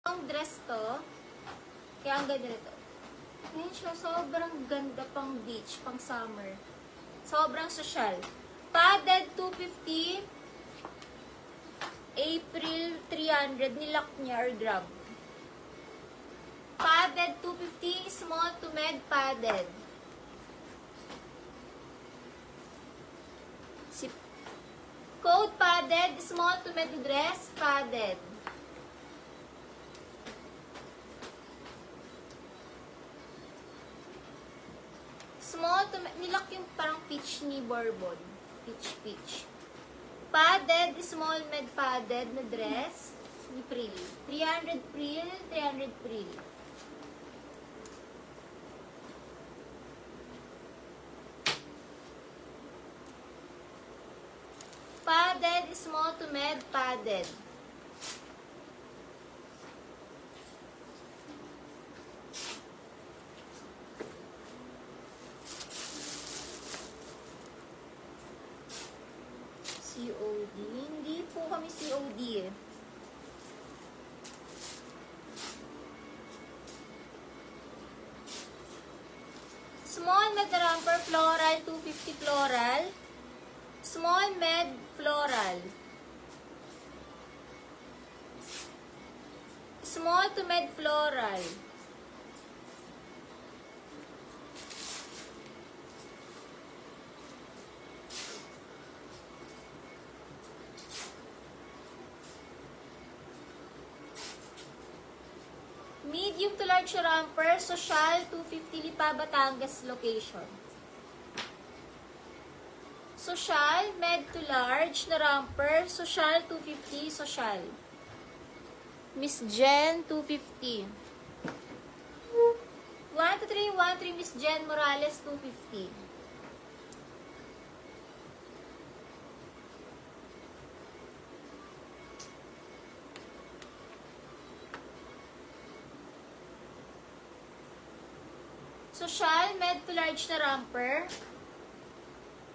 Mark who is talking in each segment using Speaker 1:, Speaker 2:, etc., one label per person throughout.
Speaker 1: Ang dress to, kaya ang ganda nito. Ngayon siya, sobrang ganda pang beach, pang summer. Sobrang social. Padded 250, April 300, nilock niya or grab. Padded 250, small to med padded. Coat padded, small to med dress padded. Small to nilock yung parang peach ni Bourbon. Peach. Padded, small med padded na dress ni Prill. 300 Prill, 300 Prill. Padded, small to med padded. COD. Hindi po kami COD eh. Small med romper floral, 250 floral. Small med floral. Small to med floral. Medium to large romper, social, 250 Lipa, Batangas location. Social, med to large na romper, social, 250, social. Miss Jen, 250. 12313 Miss Jen Morales, 250. Social, med to large na romper.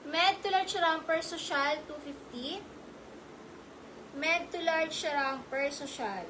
Speaker 1: Med to large romper, social, 250. Med to large romper, social.